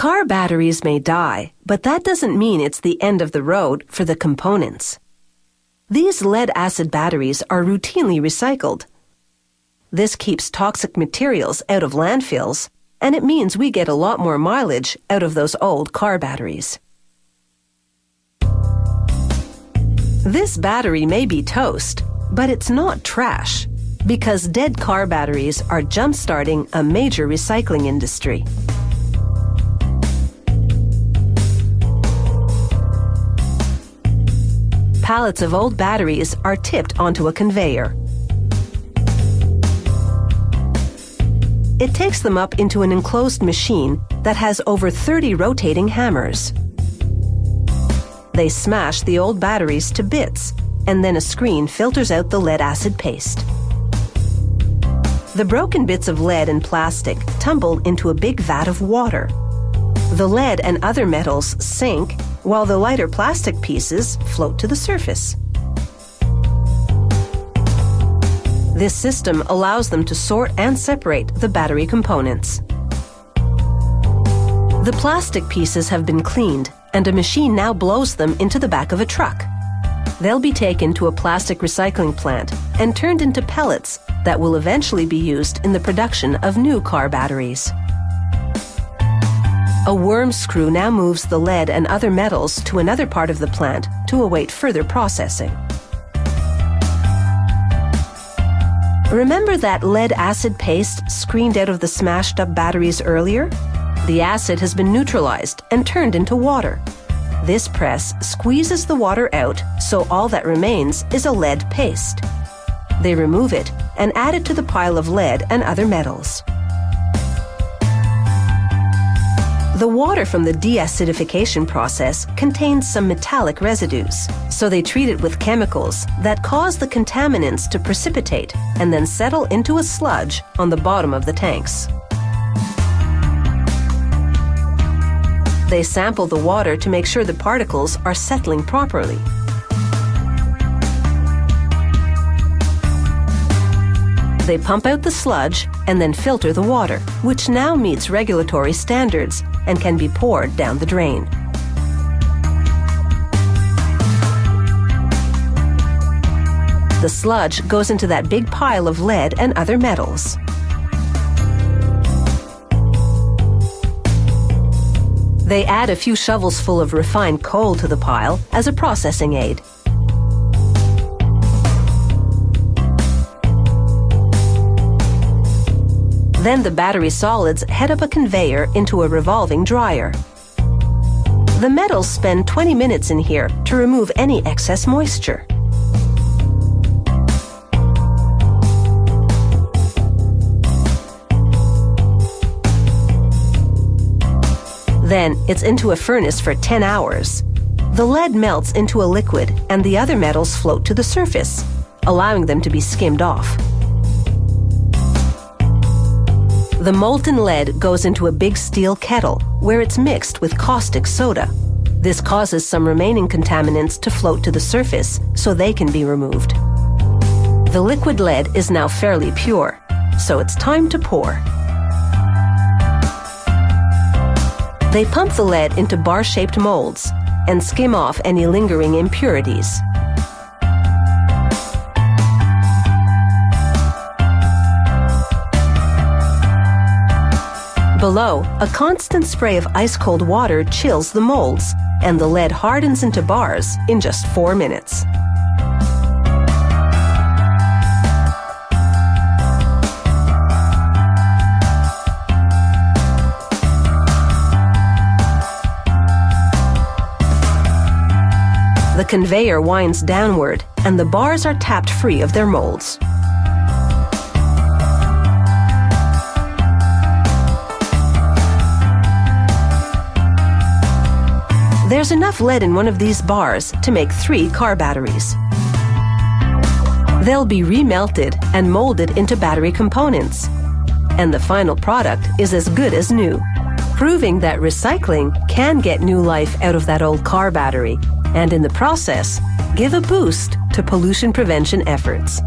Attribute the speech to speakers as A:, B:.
A: Car batteries may die, but that doesn't mean it's the end of the road for the components. These lead-acid batteries are routinely recycled. This keeps toxic materials out of landfills, and it means we get a lot more mileage out of those old car batteries. This battery may be toast, but it's not trash, because dead car batteries are jump-starting a major recycling industry. Pallets of old batteries are tipped onto a conveyor. It takes them up into an enclosed machine that has over 30 rotating hammers. They smash the old batteries to bits, and then a screen filters out the lead-acid paste. The broken bits of lead and plastic tumble into a big vat of water. The lead and other metals sink, while the lighter plastic pieces float to the surface. This system allows them to sort and separate the battery components. The plastic pieces have been cleaned, and a machine now blows them into the back of a truck. They'll be taken to a plastic recycling plant and turned into pellets that will eventually be used in the production of new car batteries. A worm screw now moves the lead and other metals to another part of the plant to await further processing. Remember that lead-acid paste screened out of the smashed-up batteries earlier? The acid has been neutralized and turned into water. This press squeezes the water out, so all that remains is a lead paste. They remove it and add it to the pile of lead and other metals. The water from the deacidification process contains some metallic residues, so they treat it with chemicals that cause the contaminants to precipitate and then settle into a sludge on the bottom of the tanks. They sample the water to make sure the particles are settling properly. They pump out the sludge and then filter the water, which now meets regulatory standards and can be poured down the drain. The sludge goes into that big pile of lead and other metals. They add a few shovels full of refined coal to the pile as a processing aid. Then the battery solids head up a conveyor into a revolving dryer. The metals spend 20 minutes in here to remove any excess moisture. Then it's into a furnace for 10 hours. The lead melts into a liquid and the other metals float to the surface, allowing them to be skimmed off. The molten lead goes into a big steel kettle where it's mixed with caustic soda. This causes some remaining contaminants to float to the surface so they can be removed. The liquid lead is now fairly pure, so it's time to pour. They pump the lead into bar-shaped molds and skim off any lingering impurities. Below, a constant spray of ice-cold water chills the molds, and the lead hardens into bars in just 4 minutes. The conveyor winds downward, and the bars are tapped free of their molds. There's enough lead in one of these bars to make 3 car batteries. They'll be remelted and molded into battery components. And the final product is as good as new, proving that recycling can get new life out of that old car battery, and in the process, give a boost to pollution prevention efforts.